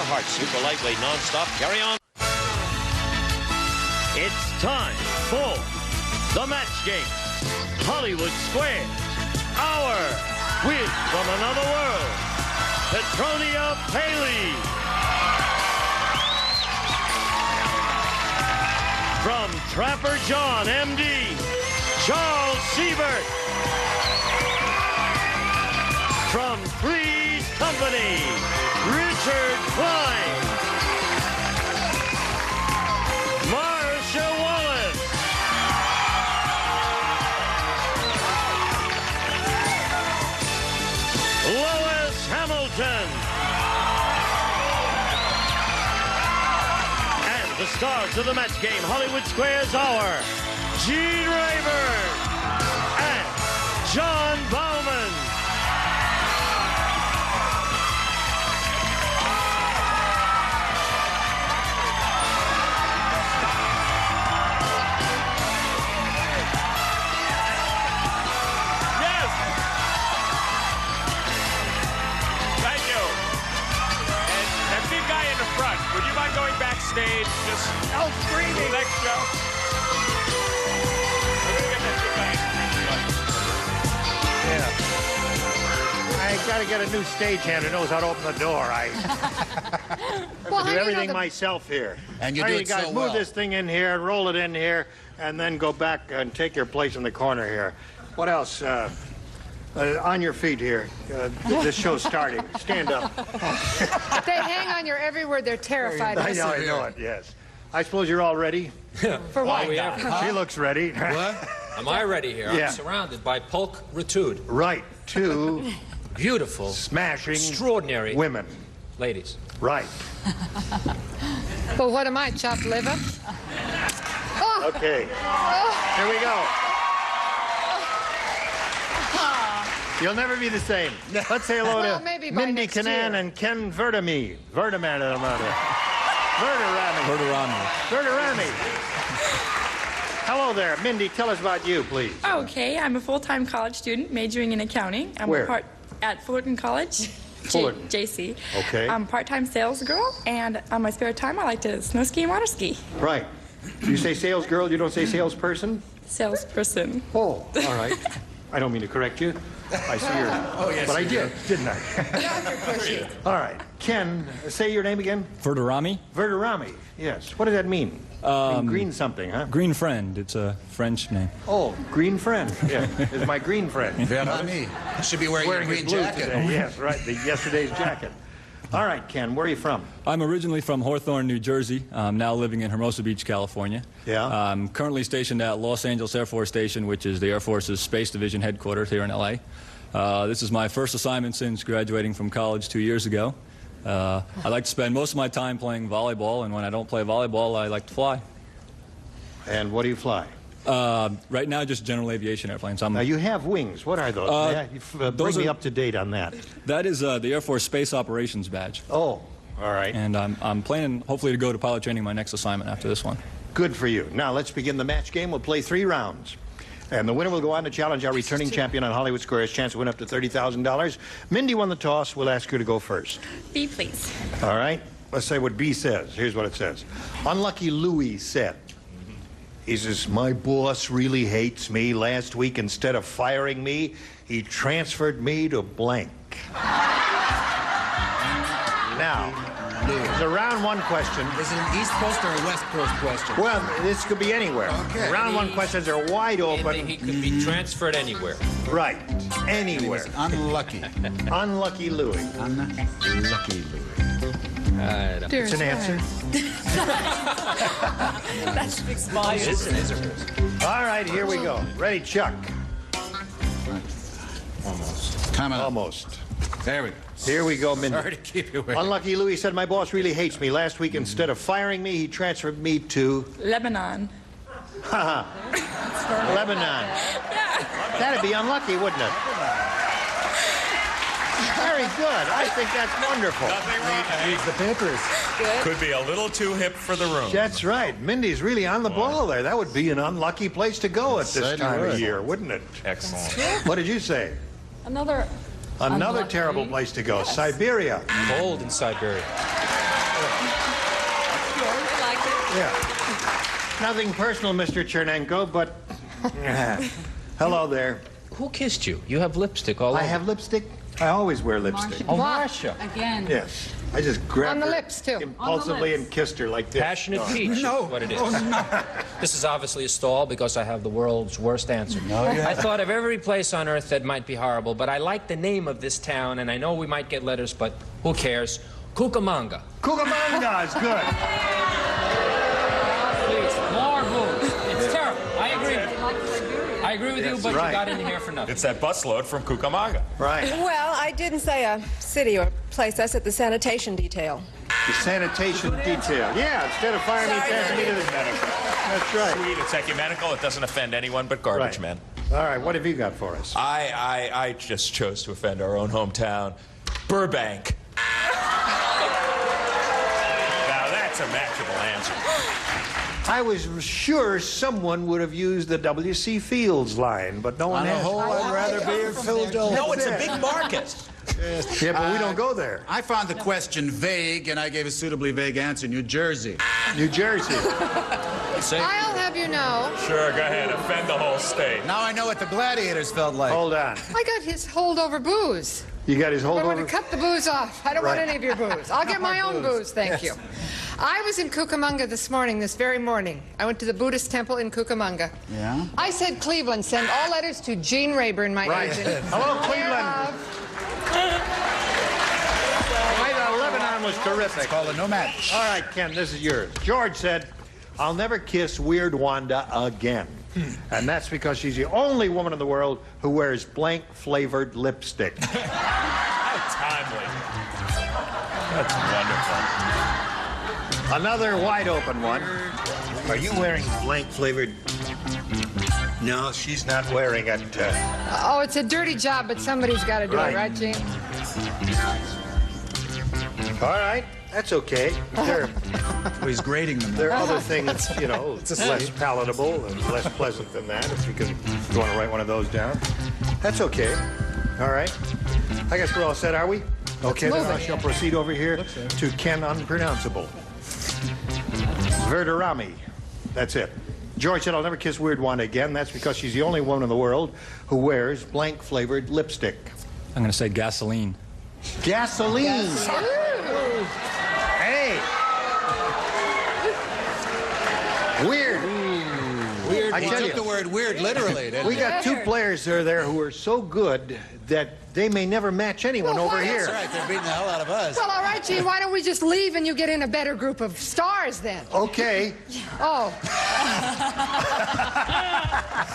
Earhart Super Lightweight Non-Stop Carry-On. It's time for the match game. Hollywood Squares, our win from another world, Petronia Paley. From Trapper John, M.D., Charles Siebert. From Three's Company, Richard Klein. Marsha Wallace. Lois Hamilton. And the stars of the match game, Hollywood Squares Hour, Gene Rayburn and John Bowman. Would you mind going backstage? Just no screaming. Next show. Yeah. I got to get a new stagehand who knows how to open the door. I Well, do everything myself here. And you How do you it guys so move well. this thing in here, roll it in here, and then go back and take your place in the corner here. What else? On your feet here. This show's starting. Stand up. They hang on your every word. They're terrified. I know it, yes. I suppose you're all ready? For what? She looks ready. What? Am I ready here? Yeah. I'm surrounded by Polk Ritude. Right. Two Beautiful, smashing extraordinary women. ladies. Right. Well, what am I, chopped liver? Oh, Okay. Here we go. You'll never be the same. Let's say hello Well, to maybe by Mindy next Canan year. and Ken Verderami. Verderami. Hello there. Mindy, tell us about you, please. Okay, I'm a full-time college student majoring in accounting. I'm Where? At Fullerton College. Fullerton. JC. Okay. I'm a part-time sales girl, and on my spare time, I like to snow ski and water ski. Right. You say sales girl, you don't say salesperson? Salesperson. Oh, all right. I don't mean to correct you. I see your... Oh, yes, but I you did, didn't I? All right. Ken, say your name again. Verderami? Verderami. Yes. What does that mean? Green something, huh? Green friend. It's a French name. Oh, green friend. Yeah, is my green friend. Verderami. Should be wearing your Wearing green his blue jacket. today. Yes, right. Yesterday's jacket. All right, Ken, where are you from? I'm originally from Hawthorne, New Jersey. I'm now living in Hermosa Beach, California. Yeah. I'm currently stationed at Los Angeles Air Force Station, which is the Air Force's Space Division headquarters here in L.A. This is my first assignment since graduating from college 2 years ago. I like to spend most of my time playing volleyball, and when I don't play volleyball, I like to fly. And what do you fly? Right now, just general aviation airplanes. Now, you have wings. What are those? Bring those me are- up to date on that. That is the Air Force Space Operations Badge. Oh, all right. And I'm planning, hopefully, to go to pilot training my next assignment after this one. Good for you. Now, let's begin the match game. We'll play 3 rounds. And the winner will go on to challenge our returning champion on Hollywood Squares. Chance to win up to $30,000. Mindy won the toss. We'll ask her to go first. B, please. All right? Let's say what B says. Here's what it says. Unlucky Louie said, he says, my boss really hates me. Last week, instead of firing me, he transferred me to blank. Now, it's a round 1 question. Is it an East Coast or a West Coast question? Well, this could be anywhere. Okay. Round 1 questions are wide He open. could be transferred anywhere. Right. He Anywhere. was unlucky. Unlucky Louie. Unlucky Louis. dear It's an answer. That's expired. All right, here we go. Ready, Chuck? Time out. Almost. There we go. Here we go, Mindy. Sorry to keep you waiting. Unlucky Louie said, my boss really hates me. Last week, instead of firing me, he transferred me to Lebanon. Lebanon. That'd be unlucky, wouldn't it? Very good. I think that's wonderful. Reads the papers. Could be a little too hip for the room. That's right. Mindy's really on the ball there. That would be an unlucky place to go at this Certainly time of would. year, wouldn't it? Excellent. What did you say? Another Another unlucky- terrible place to go. Siberia. Cold in Siberia. Yeah. Nothing personal, Mr. Chernenko, but... Hello there. Who kissed you? You have lipstick all over. I have lipstick. I always wear lipstick. Oh, Marcia. Again. Yes. I just grabbed On the her lips, too. impulsively and kissed her like this. Passionate peach is what it is. This is obviously a stall because I have the world's worst answer. I thought of every place on earth that might be horrible, but I like the name of this town, and I know we might get letters, but who cares? Cucamonga. Cucamonga is good. Please, more booze. It's terrible. I agree. I agree with you, but right. you got into here for nothing. It's that busload from Cucamonga. Right. Well, I didn't say a city or place. I said the sanitation detail. The sanitation detail. Yeah, instead of firing me, passing me to the medical. That's right. Sweet, it's ecumenical. It doesn't offend anyone but garbage Right. men. All right, what have you got for us? I just chose to offend our own hometown, Burbank. Now that's a matchable answer. I was sure someone would have used the W.C. Fields line, but no one On the has. whole, I'd rather be in Philadelphia. No, it's a big market. Yeah, but we don't go there. I found the question vague, and I gave a suitably vague answer. New Jersey. New Jersey. I'll have you know, Sure, go ahead. Offend the whole state. Now I know what the gladiators felt like. Hold on. I got his holdover booze. You got his I want holdover? to cut the booze off. I don't want Right. any of your booze. I'll get my own booze, thank you. I was in Cucamonga this very morning. I went to the Buddhist temple in Cucamonga. Yeah? I said, Cleveland, send all letters to Gene Rayburn, my Right. agent. Hello, Cleveland. Lebanon was terrific. Call it no match. All right, Ken, this is yours. George said, I'll never kiss Weird Wanda again. And that's because she's the only woman in the world who wears blank-flavored lipstick. How timely. That's wonderful. Another wide-open one. Are you wearing blank-flavored... No, she's not wearing it. Oh, it's a dirty job, but somebody's got to do Right. it, right, Gene? All right, that's okay. There He's grading them. are other things, you know, less palatable and less pleasant than that, if you want to write one of those down. That's okay. All right. I guess we're all set, are we? Okay, then I shall proceed over here to Ken Unpronounceable. Verderami. That's it. George said, I'll never kiss Weird Wanda again. That's because she's the only woman in the world who wears blank-flavored lipstick. I'm going to say gasoline. Gasoline. Hey. Weird. Weird. I He tell took you. the word weird literally, didn't We he? got two players there who are so good that they may never match anyone Well, over why here. That's right. They're beating the hell out of us. Well, all right, Gene, why don't we just leave and you get in a better group of stars then? Okay. Oh,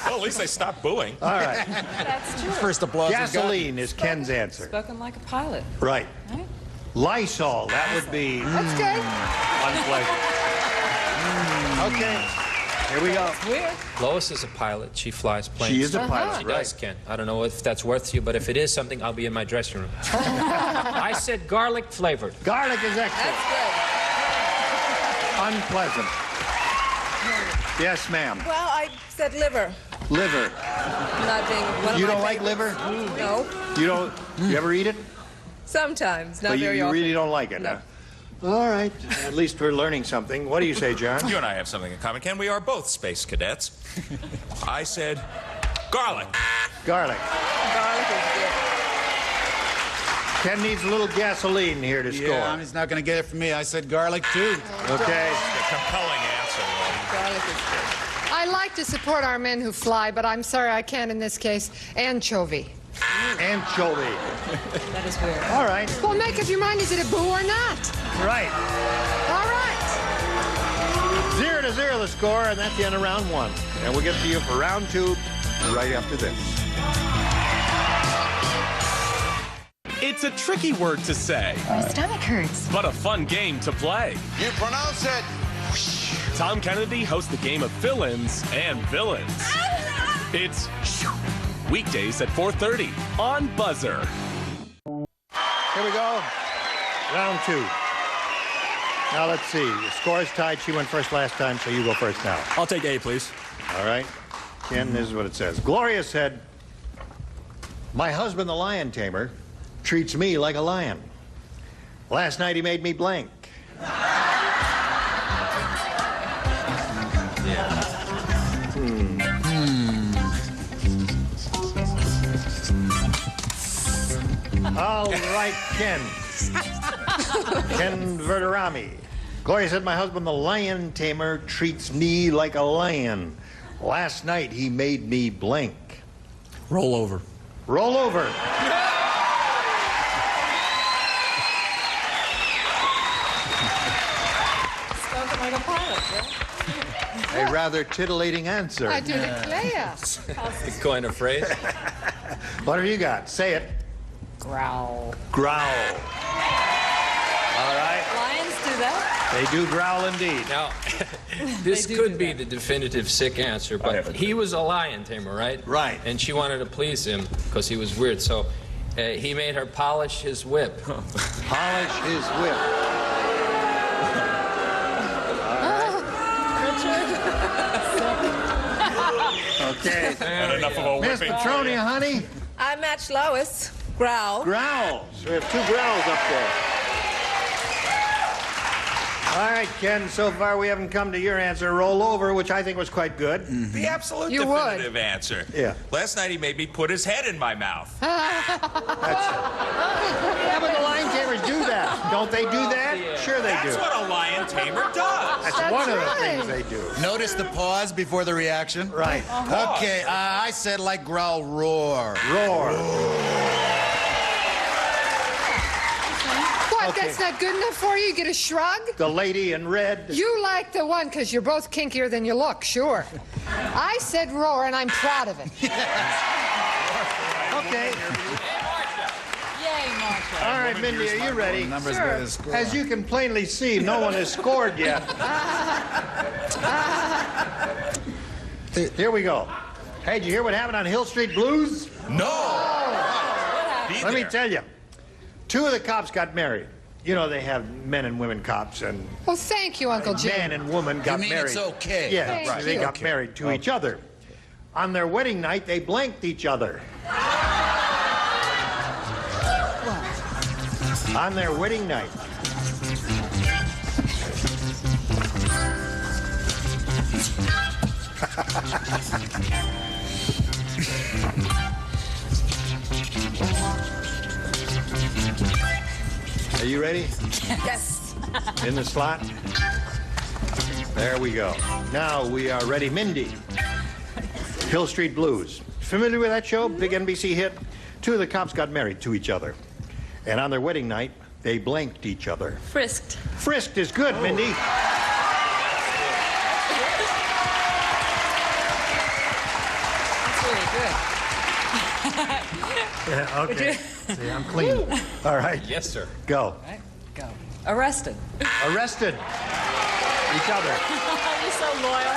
Well, at least they stopped booing. All right. That's true. First applause. is gone. Gasoline is Ken's answer. Spoken like a pilot. Right. Lysol, that would be that's good. unpleasant. Okay. Here we go. Weird. Lois is a pilot. She flies planes. She is a pilot, She right? does, Ken. I don't know if that's worth to you, but if it is something, I'll be in my dressing room. I said garlic flavored. Garlic is excellent. Unpleasant. Yes, ma'am. Well, I said liver. Liver. Not being one of You my don't like favorites. liver? No. You don't? You ever eat it? Sometimes. Not But very you often. really don't like it, No. huh? All right. At least we're learning something. What do you say, John? You and I have something in common, Ken. We are both space cadets. I said garlic. Garlic. Garlic is good. Ken needs a little gasoline here to Yeah, score. he's not going to get it from me. I said garlic too. Okay. A compelling answer. Garlic is good. I like to support our men who fly, but I'm sorry I can't in this case. Anchovy. Anchovy. That is weird. All right. Well, make up your mind, is it a boo or not? Right. All right. 0-0 the score, and that's the end of round one. And we'll get to you for round two right after this. It's a tricky word to say, My stomach hurts. but a fun game to play. You pronounce it. Tom Kennedy hosts the game of fill-ins and villains. It's weekdays at 4:30 on Buzzer. Here we go. Round two. Now let's see. The score is tied. She went first last time, so you go first now. I'll take A, please. All right. Ken, this is what it says. Gloria said, my husband, the lion tamer, treats me like a lion. Last night he made me blank. All right, Ken. Ken Verderami. Gloria said, my husband, the lion tamer, treats me like a lion. Last night, he made me blank. Roll over. Roll over. Spoken like a pilot, Joe. A rather tittillating answer. I do declare. To coin a phrase. What have you got? Say it. Growl. Growl. All right. Lions do that. They do growl indeed. Now, this could be the definitive sick answer, but he was a lion tamer, right? Right. And she wanted to please him because he was weird, so he made her polish his whip. Polish his whip. Okay. And enough of a Miss whipping. Petronia, honey. I match Lois. Growl. Growls. We have 2 growls up there. All right, Ken, so far we haven't come to your answer. Roll over, which I think was quite good. The absolute You would. definitive answer. Yeah. Last night he made me put his head in my mouth. Yeah, but the lion tamers do that. Don't they do that? Sure they do. That's what a lion tamer does. That's That's one of the right. things they do. Notice the pause before the reaction? Right. Okay, I said like growl, roar. Roar. What, Okay. that's not good enough for you? You get a shrug? The lady in red. You like the one because you're both kinkier than you look, sure. I said roar, and I'm proud of it. Okay. Yay, Marsha. All right, Mindy, are you ready? Numbers Sure. good as score. As you can plainly see, no one has scored yet. Here we go. Hey, did you hear what happened on Hill Street Blues? No. Be Let me there. tell you. 2 of the cops got married. You know, they have men and women cops, and Well, thank you, Uncle Jim. man and woman got mean married. it's okay? Yeah, Thank right. They you. got married to each other. On their wedding night, they blanked each other. On their wedding night. Are you ready? Yes. In the slot? There we go. Now we are ready. Mindy. Hill Street Blues. Familiar with that show? Big NBC hit? 2 of the cops got married to each other. And on their wedding night, they blanked each other. Frisked. Frisked is good, Mindy. That's really good. Okay. See, I'm clean. All right. Yes, sir. Go. Go. Arrested. Arrested. Each other. You're so loyal.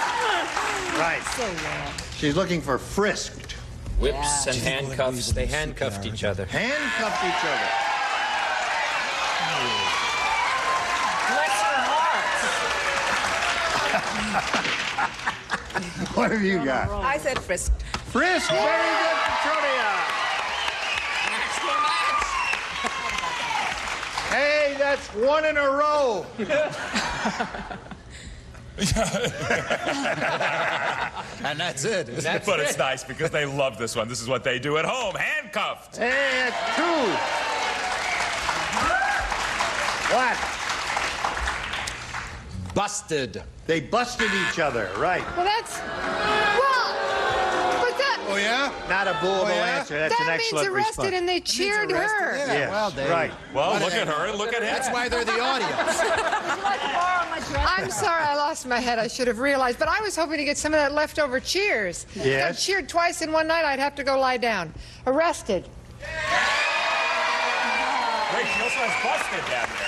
Right. So loyal. She's looking for frisked. Whips and handcuffs. They handcuffed each other. Handcuffed each other. Bless your heart. What have you got? I said frisked. Frisk. Very good, Petronia. Hey, that's 1 in a row. And that's it. But it's nice because they love this one. This is what they do at home. Handcuffed. Hey, that's 2. What? Busted. They busted each other, right. Well, that's... Well, but that... Oh, yeah? Not a bullable yeah? answer. That's that an means excellent arrested, response. and they cheered her. Yeah, Yes, well, they, right. Well, look at her and look at him. That's why they're the audience. I'm sorry I lost my head. I should have realized. But I was hoping to get some of that leftover cheers. If I Yes. cheered twice in one night, I'd have to go lie down. Arrested. Wait, she also has busted down there.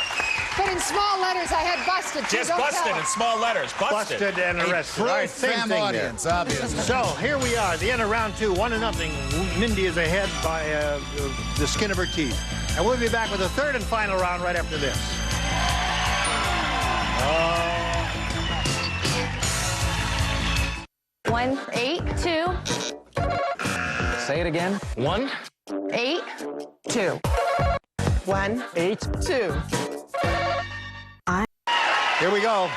But in small letters, I had busted. too. Just Don't busted tell in her. small letters. Busted. Busted and arrested. All right, same Pro-fam thing there. audience, obviously. So here we are, the end of round 2, 1-0. Mindy is ahead by the skin of her teeth. And we'll be back with the 3rd and final round right after this. 1, 8, 2, Say it again. 1, 8, 2, 1, 8. 2. Here we go.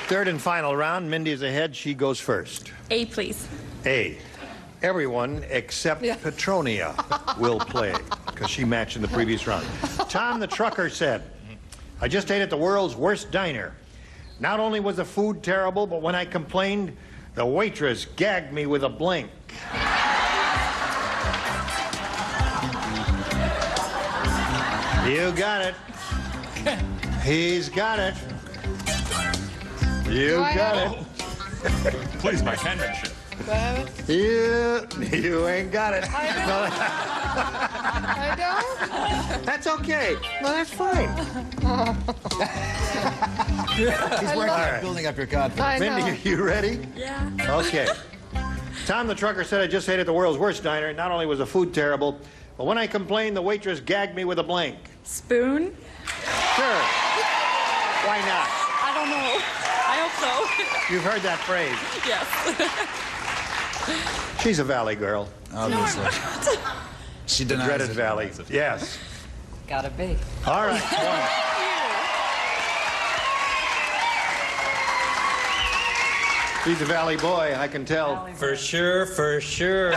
3rd and final round. Mindy is ahead. She goes first. A, please. A. Everyone except Petronia will play, because she matched in the previous round. Tom the trucker said, I just ate at the world's worst diner. Not only was the food terrible, but when I complained, the waitress gagged me with a blank. You got it. He's got it. You got it. Please, my penmanship. You ain't got it. I don't? That's okay. No, that's fine. He's working on building up your confidence. Mindy, you ready? Yeah. Okay. Tom the trucker said I just ate at the world's worst diner. Not only was the food terrible, but when I complained, the waitress gagged me with a blank. Spoon? Sure. Why not? I don't know. I hope so. You've heard that phrase. Yes. She's a Valley girl. Obviously. She The denies dreaded it. Valley. Yes. Gotta be. All right. One. He's a Valley boy, I can tell. For sure, for sure.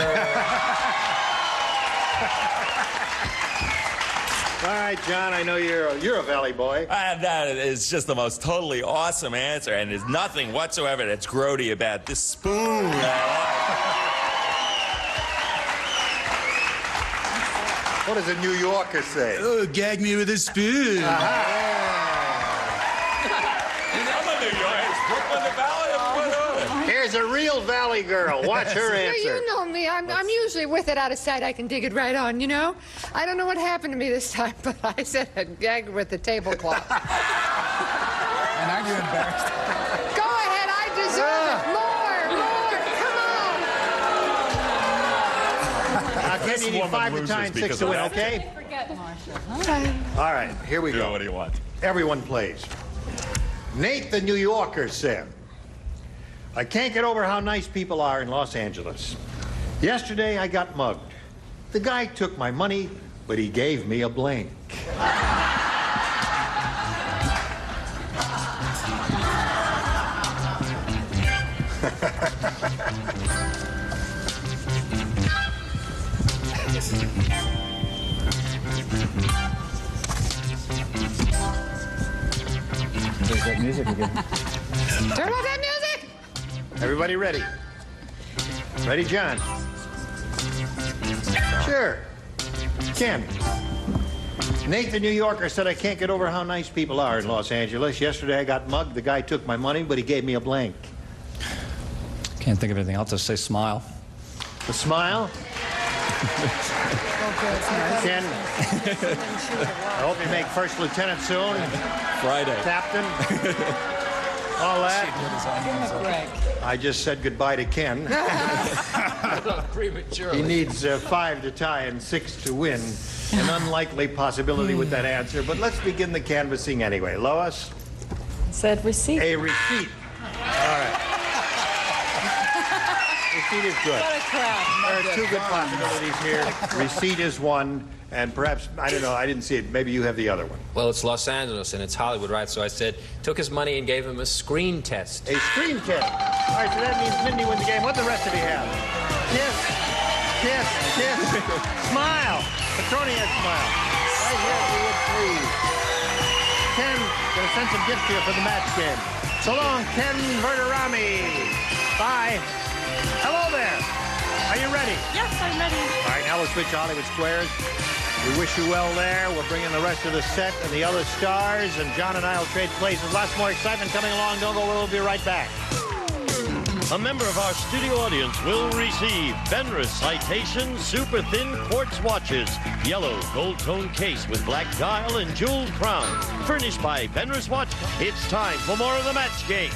All right, John, I know you're a Valley boy. That is just the most totally awesome answer, and there's nothing whatsoever that's grody about this spoon. What does a New Yorker say? Oh, gag me with a spoon. I'm a New York. It's Brooklyn, the Valley. Here's a real Valley girl. Watch her answer. You know me. I'm usually with it out of sight. I can dig it right on, you know? I don't know what happened to me this time, but I said a gag with the tablecloth. And aren't you embarrassed? Go ahead. I deserve it. More. Come on. Now, Ken, you need 5 to tie and 6 to win, okay? Forget Marcia. All right, here we go. What do you want? Everyone plays. Nate the New Yorker said, I can't get over how nice people are in Los Angeles. Yesterday, I got mugged. The guy took my money, but he gave me a blank. There's that music again. Turn off that music. Everybody ready? Ready, John? Sure. Ken. Nate the New Yorker said I can't get over how nice people are in Los Angeles. Yesterday I got mugged. The guy took my money, but he gave me a blank. Can't think of anything. I'll just say smile. A smile? Ken, I hope you make first lieutenant soon. Friday. Captain. All that. I just said goodbye to Ken. Prematurely. He needs 5 to tie and 6 to win. An unlikely possibility with that answer, but let's begin the canvassing anyway. Lois? Said receipt. A receipt. All right. Receipt is good. What a crowd. There are 2 good possibilities here. Receipt is one, and perhaps, I don't know, I didn't see it. Maybe you have the other one. Well, it's Los Angeles and it's Hollywood, right? So I said, took his money and gave him a screen test. A screen test. All right, so that means Mindy wins the game. What the rest of you have? Kiss, kiss, kiss. Smile. Petronia smile. Right here, if you would please. Ken, gonna send some gifts to you for the match game. So long, Ken Verderami. Bye. Hello there. Are you ready? Yes, I'm ready. All right, now we'll switch to Hollywood Squares. We wish you well there. We're bringing the rest of the set and the other stars, and John and I will trade places. Lots more excitement coming along. Don't go, we'll be right back. A member of our studio audience will receive Fenris Citation Super Thin Quartz Watches. Yellow gold tone case with black dial and jeweled crown. Furnished by Fenris Watch. It's time for more of the match game.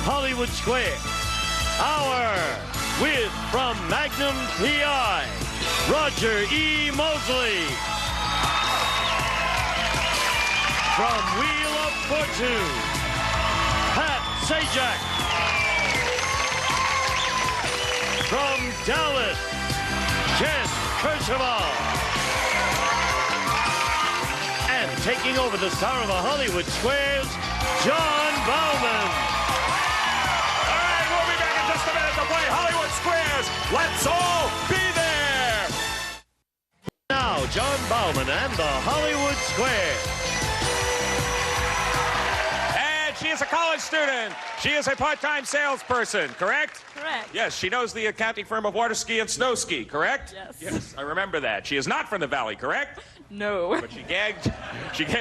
Hollywood Square. Hour with from Magnum P.I. Roger E. Mosley. From Wheel of Fortune. Pat Sajak. From Dallas, Jen Kercheval. And taking over the star of the Hollywood Squares, John Bauman. All right, we'll be back in just a minute to play Hollywood Squares. Let's all be there. Now, John Bauman and the Hollywood Square. And she is a college student. She is a part-time salesperson, correct? Correct. Yes, she knows the accounting firm of Waterski and Snowski, correct? Yes. Yes, I remember that. She is not from the Valley, correct? No. But she gagged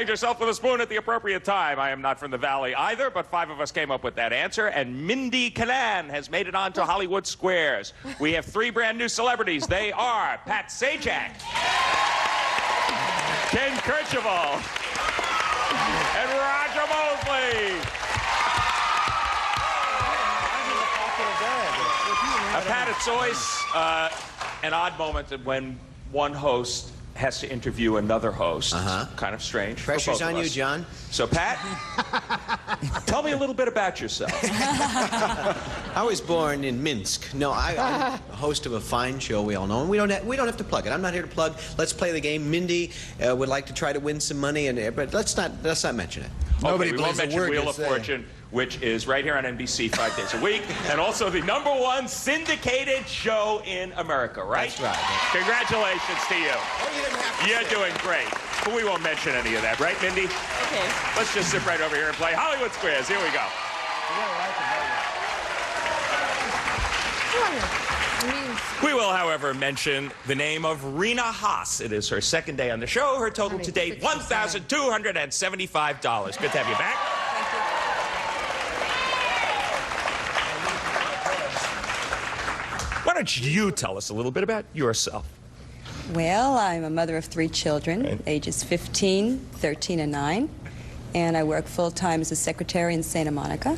herself with a spoon at the appropriate time. I am not from the Valley either, but 5 of us came up with that answer, and Mindy Kanan has made it onto Hollywood Squares. We have 3 brand new celebrities. They are Pat Sajak, Ken Kercheval, and Roger Mosley. Pat, it's always an odd moment when one host has to interview another host. Kind of strange. Pressure's on you, John. So, Pat, tell me a little bit about yourself. I was born in Minsk. No, I'm a host of a fine show we all know, and we don't have to plug it. I'm not here to plug. Let's play the game. Mindy would like to try to win some money, but let's not mention it. Nobody We won't believes a mention word Wheel you of say. Fortune, which is right here on NBC 5 days a week, and also the #1 syndicated show in America, right? That's right. Congratulations to you. You're doing great. But we won't mention any of that, right, Mindy? Okay. Let's just sit right over here and play Hollywood Squares. Here we go. We will, however, mention the name of Rena Haas. It is her 2nd day on the show. Her total to date, $1,275. Good to have you back. Why don't you tell us a little bit about yourself? Well, I'm a mother of 3 children, ages 15, 13, and 9. And I work full-time as a secretary in Santa Monica.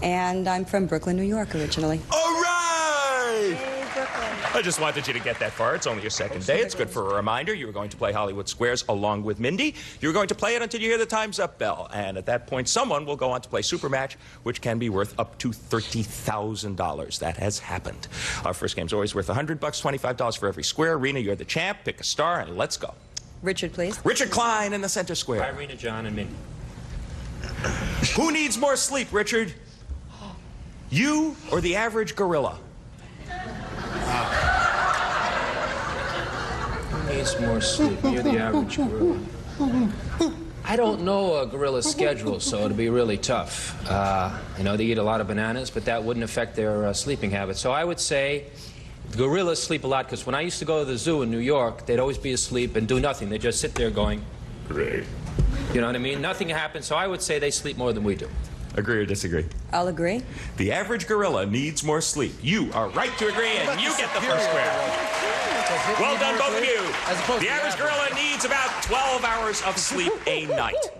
And I'm from Brooklyn, New York, originally. All right! Hey, Brooklyn. I just wanted you to get that far. It's only your 2nd day. It's good for a reminder. You were going to play Hollywood Squares along with Mindy. You were going to play it until you hear the Time's Up bell. And at that point, someone will go on to play Supermatch, which can be worth up to $30,000. That has happened. Our first game's always worth $100, $25 for every square. Rena, you're the champ. Pick a star, and let's go. Richard, please. Richard Klein in the center square. Irina, John, and Mindy. Who needs more sleep, Richard? You or the average gorilla? Needs more sleep. You're the average gorilla. I don't know a gorilla's schedule, so it'd be really tough. You know, they eat a lot of bananas, but that wouldn't affect their sleeping habits. So I would say gorillas sleep a lot, because when I used to go to the zoo in New York, they'd always be asleep and do nothing. They'd just sit there going, great. You know what I mean? Nothing happens, so I would say they sleep more than we do. Agree or disagree? I'll agree. The average gorilla needs more sleep. You are right to agree, and you get the first square. Well done, both of you. The average gorilla needs about 12 hours of sleep a night.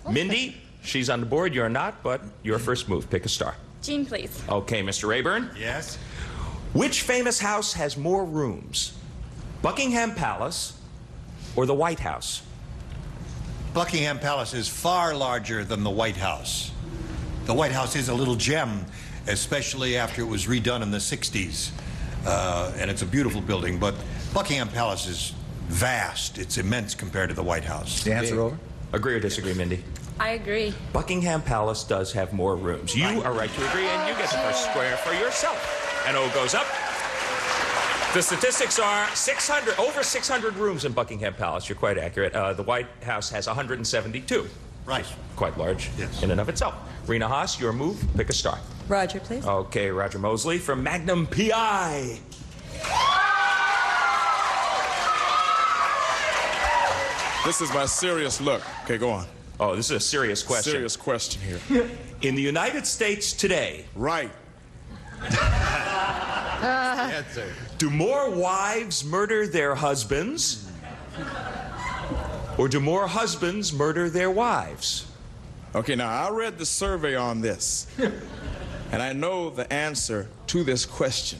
Mindy, she's on the board. You're not, but your first move. Pick a star. Jean, please. Okay, Mr. Rayburn. Yes? Which famous house has more rooms? Buckingham Palace or the White House? Buckingham Palace is far larger than the White House. The White House is a little gem, especially after it was redone in the 60s. And it's a beautiful building, but Buckingham Palace is vast. It's immense compared to the White House. The answer over? Agree or disagree, Mindy? I agree. Buckingham Palace does have more rooms. You are right to agree, and you get the first square for yourself. And O goes up. The statistics are over 600 rooms in Buckingham Palace. You're quite accurate. The White House has 172. Right. Quite large Yes. in and of itself. Rena Haas, your move. Pick a star. Roger, please. Okay, Roger Mosley from Magnum P.I. This is my serious look. Okay, go on. Oh, this is a serious question. Serious question here. In the United States today, Right. Answer. do more wives murder their husbands, or do more husbands murder their wives? Okay, now I read the survey on this, and I know the answer to this question.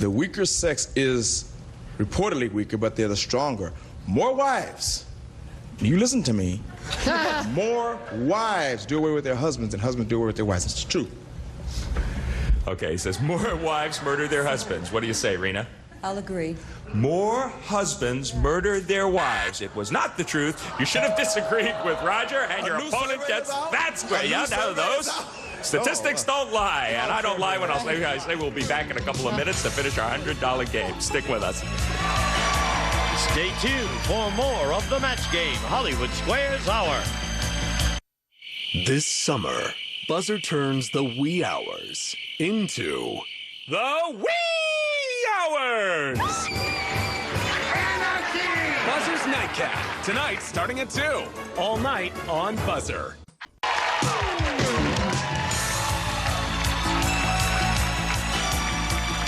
The weaker sex is reportedly weaker, but they're the stronger. More wives. You listen to me. More wives do away with their husbands than husbands do away with their wives. It's true. Okay, he says more wives murder their husbands. What do you say, Rena? I'll agree. More husbands murder their wives. It was not the truth. You should have disagreed with Roger, and your opponent gets that square. Yeah, now those Statistics don't lie, and I don't lie when I say we'll be back in a couple of minutes to finish our $100 game. Stick with us. Stay tuned for more of the Match Game Hollywood Squares Hour. This summer, Buzzer turns the wee hours into the wee hours! Buzzer's Nightcap, tonight starting at 2. All night on Buzzer.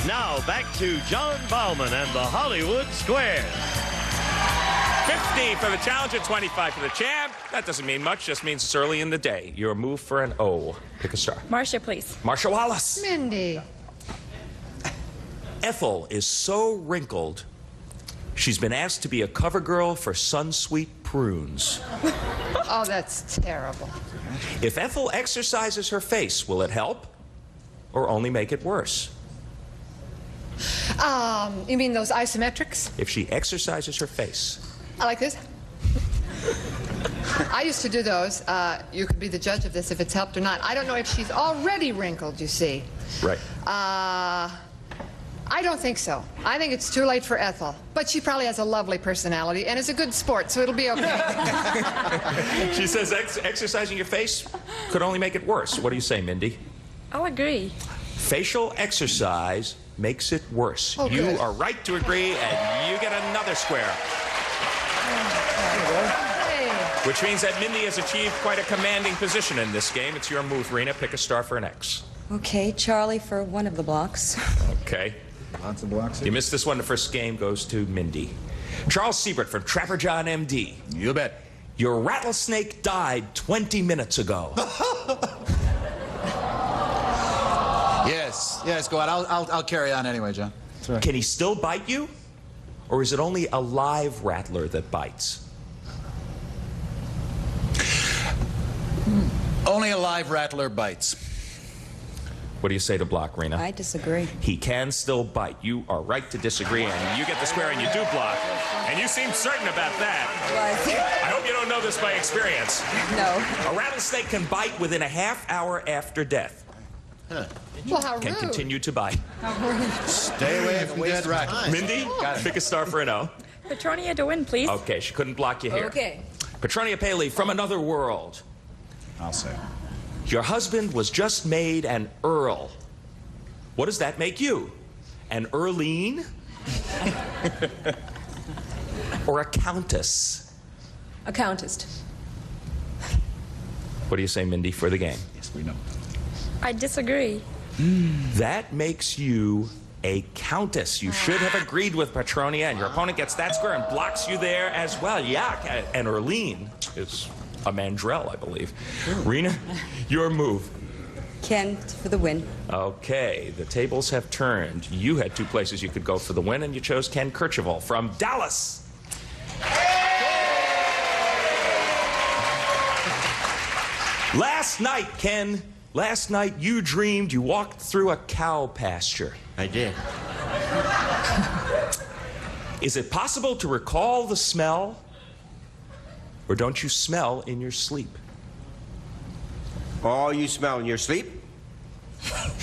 Now back to John Bauman and the Hollywood Squares. 50 for the challenger, 25 for the champ. That doesn't mean much, just means it's early in the day. Your move for an O. Pick a star. Marcia, please. Marcia Wallace. Mindy. Ethel is so wrinkled, she's been asked to be a cover girl for Sunsweet Prunes. Oh, that's terrible. If Ethel exercises her face, will it help or only make it worse? You mean those isometrics? If she exercises her face. I like this. I used to do those. You could be the judge of this if it's helped or not. I don't know if she's already wrinkled, you see. Right. I don't think so. I think it's too late for Ethel. But she probably has a lovely personality and is a good sport, so it'll be okay. She says exercising your face could only make it worse. What do you say, Mindy? I'll agree. Facial exercise makes it worse. Oh, you good. are right to agree, and you get another square. Hey. Which means that Mindy has achieved quite a commanding position in this game. It's your move, Rena. Pick a star for an X. Okay, Charlie for one of the blocks. Okay. Lots of blocks. You missed this one. The first game goes to Mindy. Charles Siebert from Trapper John, MD. You bet. Your rattlesnake died 20 minutes ago. Yes, go on. I'll carry on anyway, John. That's right. Can he still bite you? Or is it only a live rattler that bites? Only a live rattler bites. What do you say to block, Rena? I disagree. He can still bite. You are right to disagree, and you get the square and you do block. And you seem certain about that. I hope you don't know this by experience. No. A rattlesnake can bite within a half hour after death. Well, how Can rude. continue to bite. Stay away from dead rattlers. Mindy, pick a star for an O. Petronia to win, please. Okay, she couldn't block you here. Okay. Petronia Paley from another world. I'll say. Your husband was just made an Earl. What does that make you? An Earline? Or a Countess? A countess. What do you say, Mindy, for the game? Yes, we know. I disagree. That makes you a Countess. You should have agreed with Petronia, and your opponent gets that square and blocks you there as well. Yeah, and Earline is a mandrel, I believe. Rena, your move. Ken for the win. Okay, the tables have turned. You had two places you could go for the win, and you chose Ken Kercheval from Dallas. Last night, Ken, last night you dreamed you walked through a cow pasture. I did. Is it possible to recall the smell? Or don't you smell in your sleep? Oh, you smell in your sleep?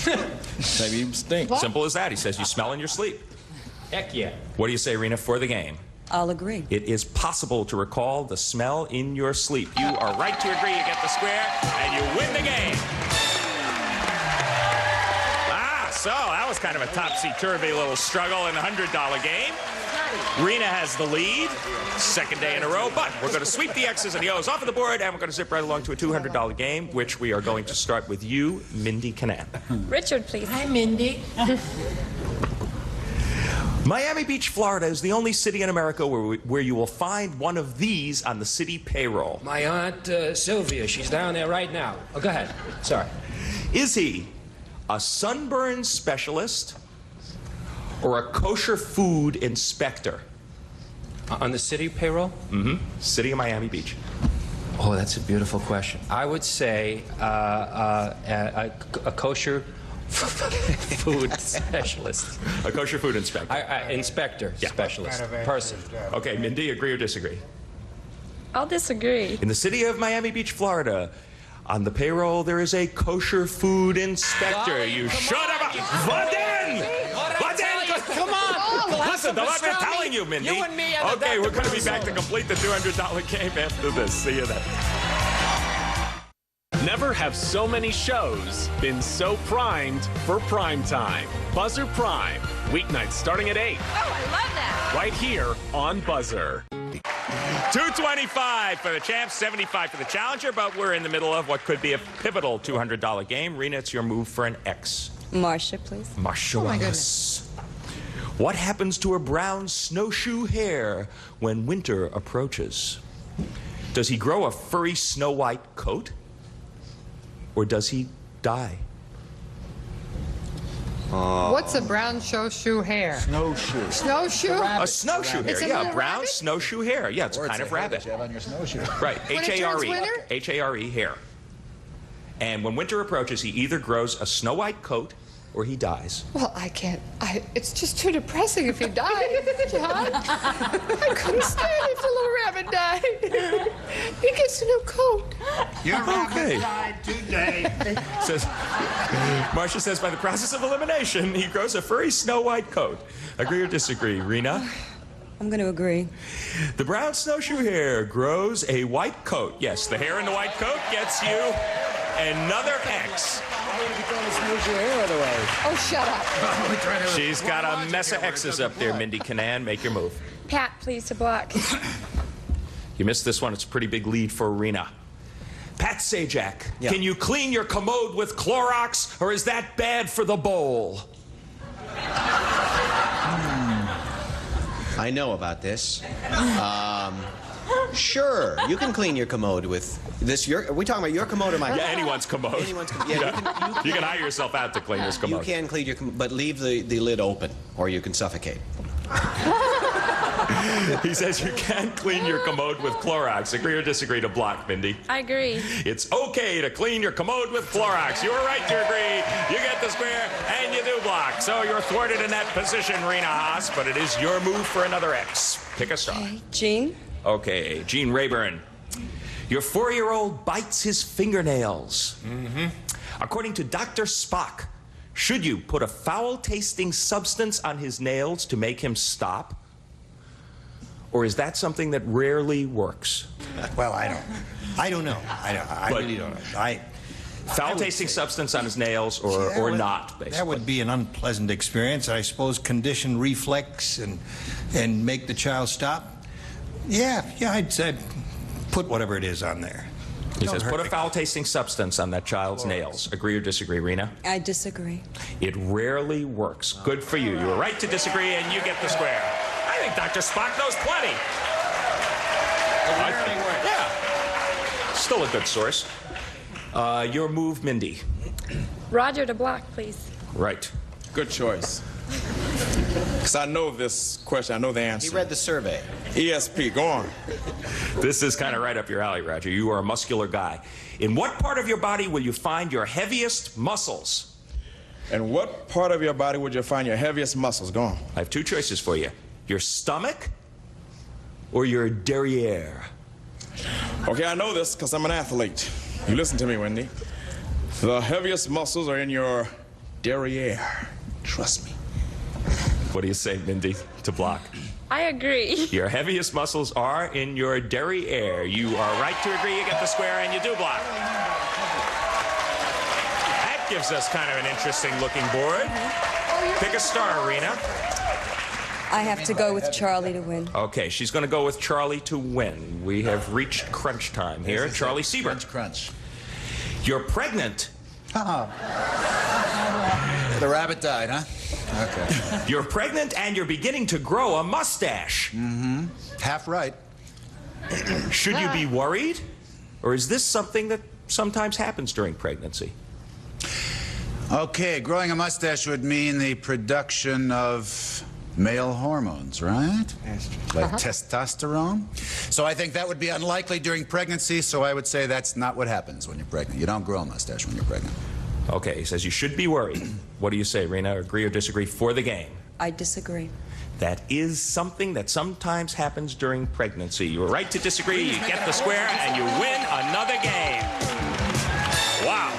Maybe you stink. Simple as that. He says you smell in your sleep. Heck yeah. What do you say, Rena, for the game? I'll agree. It is possible to recall the smell in your sleep. You are right to agree. You get the square, and you win the game. So that was kind of a topsy-turvy little struggle in the $100 game. Rena has the lead, second day in a row, but we're going to sweep the X's and the O's off of the board, and we're going to zip right along to a $200 game, which we are going to start with you, Mindy Canan. Richard, please. Hi, Mindy. Miami Beach, Florida is the only city in America where you will find one of these on the city payroll. My Aunt Sylvia, she's down there right now. Oh, go ahead. Sorry. Is he a sunburn specialist or a kosher food inspector? On the city payroll? Mm-hmm. City of Miami Beach. Oh, that's a beautiful question. I would say a kosher food specialist. A kosher food inspector. Inspector, specialist, person. Okay, Mindy, agree or disagree? I'll disagree. In the city of Miami Beach, Florida, On the payroll, there is a kosher food inspector. Golly, You come should on, have. you- Vaden! What did I tell you? Come on! Listen, the what we're pastrami. telling you, Mindy. You and me and the Okay, Dr. we're going to be Brown back to soda. complete the $200 game after this. See you then. Never have so many shows been so primed for prime time. Buzzer Prime, weeknights starting at 8. Oh, I love that. Right here on Buzzer. 225 for the champ, 75 for the challenger, but we're in the middle of what could be a pivotal $200 game. Rena, it's your move for an X. Marcia, please. Marcia Oh, my Wallace. What happens to her brown snowshoe hair when winter approaches? Does he grow a furry snow white coat? Or does he die? What's a brown snowshoe hair? Snowshoe. Snowshoe? A snowshoe hair, It's a yeah, little brown rabbit? snowshoe hair. Yeah, it's Or kind a of hair rabbit. that you have on your snowshoe. Right, When it turns H-A-R-E. winter? H-A-R-E, hair. And when winter approaches, he either grows a snow white coat or he dies. Well, I can't. It's just too depressing if he died, John. I couldn't stand if the little rabbit died. He gets a new coat. Your Okay. rabbit died today. Says, Marcia says by the process of elimination, he grows a furry snow white coat. Agree or disagree, Rena? I'm going to agree. The brown snowshoe hair grows a white coat. Yes, the hair in the white coat gets you another X. Oh, shut up. She's got a mess of X's up there, Mindy Canan. Make your move. Pat, please, to block. You missed this one. It's a pretty big lead for Rena. Pat Sajak, Yeah. can you clean your commode with Clorox, or is that bad for the bowl? I know about this. Sure, you can clean your commode with this. Are we talking about your commode or my? Yeah, anyone's commode. Anyone's commode. Yeah, You can hire yourself out to clean this You commode. can clean your commode, but leave the lid open, or you can suffocate. He says you can clean your commode with Clorox. Agree or disagree to block, Mindy? I agree. It's okay to clean your commode with Clorox. You were right to agree. You get the square, and you do block. So you're thwarted in that position, Rena Haas, but it is your move for another X. Pick a star. Jean? Okay, Gene Rayburn. Your 4-year-old bites his fingernails. According to Dr. Spock, should you put a foul-tasting substance on his nails to make him stop? Or is that something that rarely works? Well, I don't know. I But- really don't know. Foul-tasting substance on his nails or not, basically. That would be an unpleasant experience. I suppose condition reflex and make the child stop. Yeah, I'd say put whatever it is on there. He Don't says, hurt put a the- foul-tasting substance on that child's nails. Agree or disagree, Rena? I disagree. It rarely works. Good for you. You were right to disagree, and you get the square. I think Dr. Spock knows plenty. Yeah. Still a good source. Your move, Mindy. Roger to block, please. Right. Good choice. Because I know this question, I know the answer. He read the survey. ESP, go on. This is kind of right up your alley, Roger. You are a muscular guy. In what part of your body will you find your heaviest muscles? And what part of your body would you find your heaviest muscles? Go on. I have two choices for you. Your stomach or your derriere? Okay, I know this because I'm an athlete. You listen to me, Wendy. The heaviest muscles are in your derriere. Trust me. What do you say, Mindy, to block? I agree. Your heaviest muscles are in your derriere. You are right to agree. You get the square, and you do block. That gives us kind of an interesting looking board. Pick a star, Rena. I have to go with Charlie to win. Okay, she's going to go with Charlie to win. We have reached crunch time here. Charlie Siebert. Crunch. You're pregnant. The rabbit died, huh? Okay. You're pregnant, and you're beginning to grow a mustache. Half right. Should you be worried? Or is this something that sometimes happens during pregnancy? Okay, growing a mustache would mean the production of male hormones, right? Like testosterone. So I think that would be unlikely during pregnancy, so I would say that's not what happens when you're pregnant. You don't grow a mustache when you're pregnant. Okay, he says you should be worried. What do you say, Rena? Agree or disagree for the game? I disagree. That is something that sometimes happens during pregnancy. You were right to disagree. You get the square, and you win another game. Wow.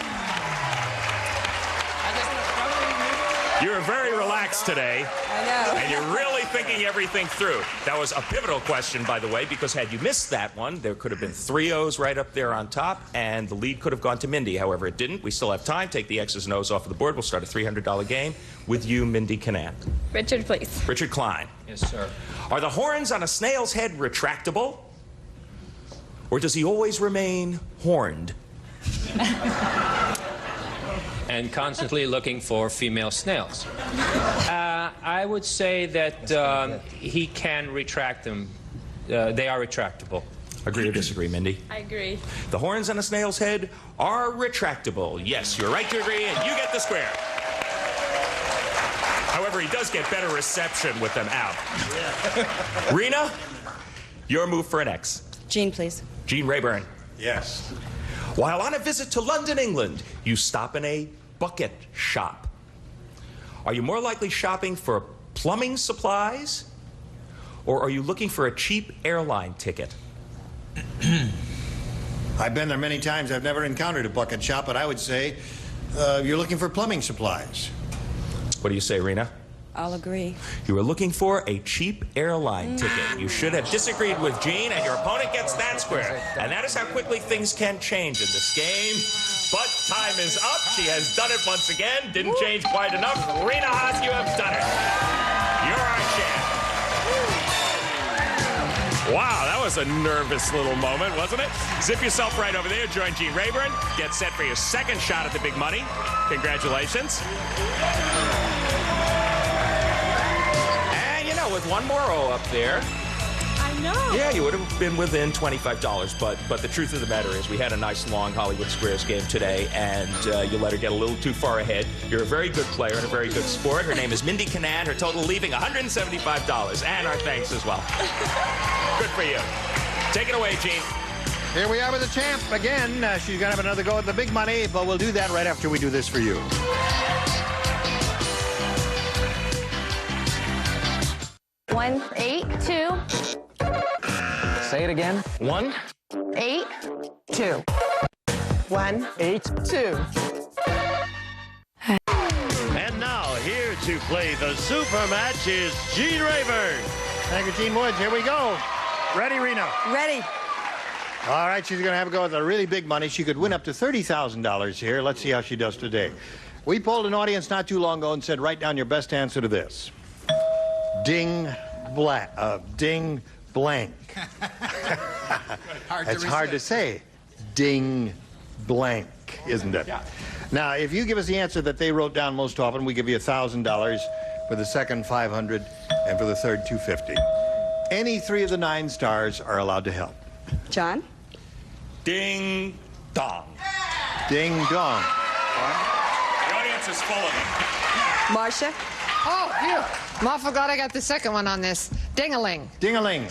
You're very relaxed today. I know. And you're really thinking everything through. That was a pivotal question, by the way, because had you missed that one, there could have been 3 O's right up there on top, and the lead could have gone to Mindy. However, it didn't. We still have time. Take the X's and O's off of the board. We'll start a $300 game with you, Mindy Canaan. Richard, please. Richard Klein. Yes, sir. Are the horns on a snail's head retractable? Or does he always remain horned? And constantly looking for female snails. I would say that he can retract them. They are retractable. Agree or disagree, Mindy? I agree. The horns on a snail's head are retractable. Yes, you're right to agree, and you get the square. However, he does get better reception with them out. Rena, your move for an X. Gene, please. Gene Rayburn. Yes. While on a visit to London, England, you stop in a bucket shop. Are you more likely shopping for plumbing supplies, or are you looking for a cheap airline ticket? I've been there many times. I've never encountered a bucket shop, but I would say you're looking for plumbing supplies. What do you say, Rena? I'll agree. You were looking for a cheap airline ticket. You should have disagreed with Gene, and your opponent gets that square. And that is how quickly things can change in this game. But time is up. She has done it once again. Didn't change quite enough. Rena Haas, you have done it. You're our champ. Wow, that was a nervous little moment, wasn't it? Zip yourself right over there. Join Gene Rayburn. Get set for your second shot at the big money. Congratulations. With one more O up there. I know. Yeah, you would have been within $25, but the truth of the matter is we had a nice long Hollywood Squares game today, and you let her get a little too far ahead. You're a very good player and a very good sport. Her name is Mindy Canaan. Her total leaving $175, and our thanks as well. Good for you. Take it away, Gene. Here we are with the champ again. She's going to have another go at the big money, but we'll do that right after we do this for you. 1, 8, 2. Say it again. 1, 8, 2. 1, 8, 2. And now, here to play the super match is Gene Rayburn. Thank you, Gene Woods. Here we go. Ready, Rena? Ready. All right, she's going to have a go at the really big money. She could win up to $30,000 here. Let's see how she does today. We polled an audience not too long ago and said, write down your best answer to this. Ding blank. It's hard to say. Ding blank, isn't it? Yeah. Now, if you give us the answer that they wrote down most often, we give you $1,000, for the second $500, and for the third $250. Any 3 of the 9 stars are allowed to help. John? Ding dong. Ding dong. The audience is full of them. Marcia? Oh, phew. I'm awful glad I got the second one on this. Ding-a-ling. Ding-a-ling.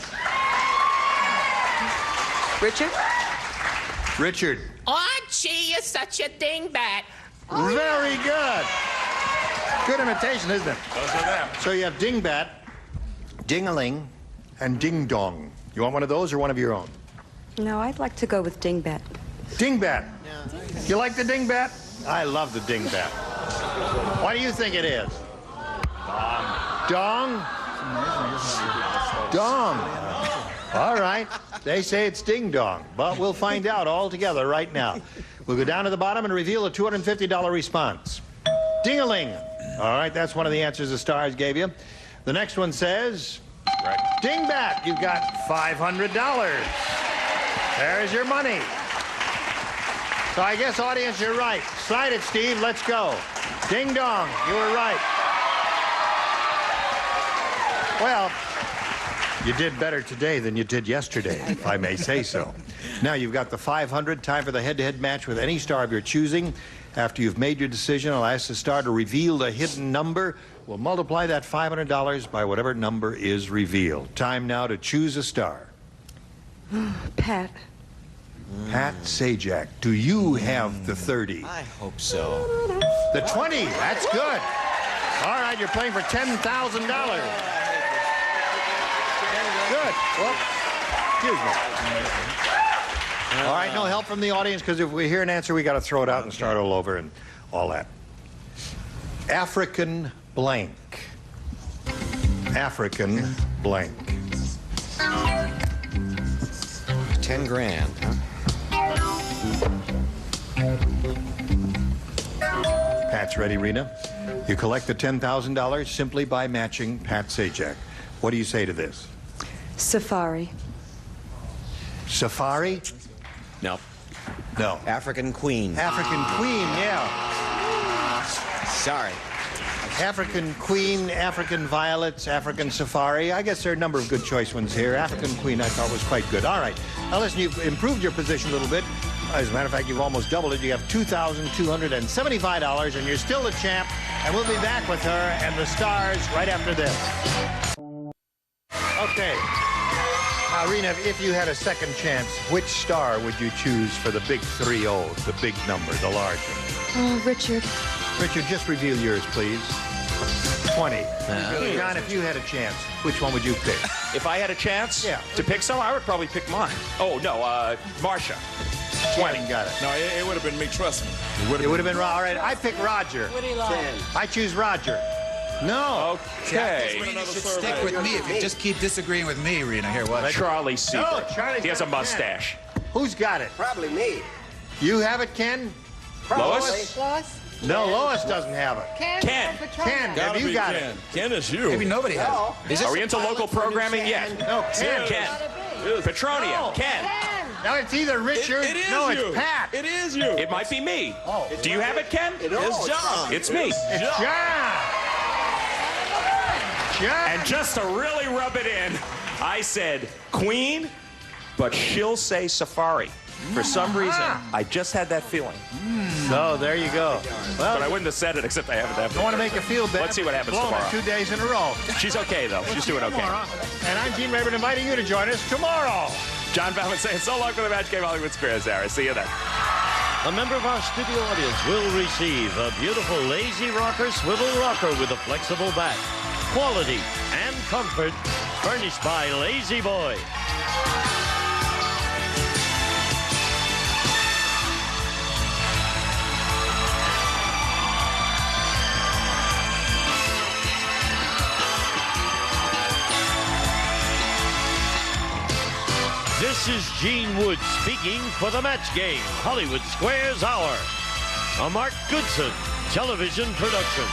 Richard? Richard. Archie, you're such a dingbat. Oh, very good. Good imitation, isn't it? Those are them. So you have dingbat, ding-a-ling, and ding-dong. You want one of those or one of your own? No, I'd like to go with dingbat. Dingbat. You like the dingbat? I love the dingbat. What do you think it is? Dong? Dong. All right. They say it's ding-dong, but we'll find out all together right now. We'll go down to the bottom and reveal a $250 response. Ding-a-ling. All right, that's one of the answers the stars gave you. The next one says, right. Dingbat. You've got $500. There's your money. So I guess, audience, you're right. Slide it, Steve. Let's go. Ding-dong. You were right. Well, you did better today than you did yesterday, if I may say so. Now you've got the $500. Time for the head-to-head match with any star of your choosing. After you've made your decision, I'll ask the star to reveal the hidden number. We'll multiply that $500 by whatever number is revealed. Time now to choose a star. Pat. Pat Sajak. Do you have the 30? I hope so. The 20. That's good. All right, you're playing for $10,000. Good. Well, excuse me. All right, no help from the audience, because if we hear an answer, we got to throw it out and start all over and all that. African blank. African blank. 10 grand, huh? Pat's ready, Rena. You collect the $10,000 simply by matching Pat Sajak. What do you say to this? Safari. Safari? No. No. African Queen. African Queen, yeah. Sorry. African Queen, African Violets, African Safari. I guess there are a number of good choice ones here. African Queen I thought was quite good. All right. Now listen, you've improved your position a little bit. As a matter of fact, you've almost doubled it. You have $2,275, and you're still the champ. And we'll be back with her and the stars right after this. Okay. Now, Rena, if you had a second chance, which star would you choose for the big 3-0, the big number, the large one? Oh, Richard. Richard, just reveal yours, please. 20. John, if you had a chance, which one would you pick? If I had a chance to pick some, I would probably pick mine. Oh, no, Marcia. 20. Got it. No, it would have been me, trust me. It would have been All right, I pick Roger. What do you like? 10. I choose Roger. No. Okay. You should stick with me if you just keep disagreeing with me, Rena. Here, what? Charlie Seaver. No, Charlie's He has a got 10. mustache. Who's got it? Probably me. You have it, Ken? Lois? Lois? No, Lois doesn't have it. Ken? Ken. Ken, have you got it? Ken is you. Maybe nobody has it. Are we into local programming yet? No, Ken. Ken. Petronia. No. Ken. No, it's either Richard. It is no, you. it's Pat. It is you. It might be me. Oh. Do you have it, Ken? It's John. It's me. It's John. John. And just to really rub it in, I said Queen, but she'll say Safari. For some reason, I just had that feeling. So there you go. Well, But I wouldn't have said it except I haven't. I want to make you feel bad. Let's see what happens Blown it tomorrow. 2 days in a row. She's okay, though. She's doing okay. And I'm Gene Rayburn inviting you to join us tomorrow. John Bauman saying so long for the Match Game Hollywood Squares, Sarah. See you then. A member of our studio audience will receive a beautiful lazy rocker swivel rocker with a flexible back. Quality and comfort furnished by Lazy Boy. This is Gene Wood speaking for the Match Game Hollywood Squares Hour, a Mark Goodson television production.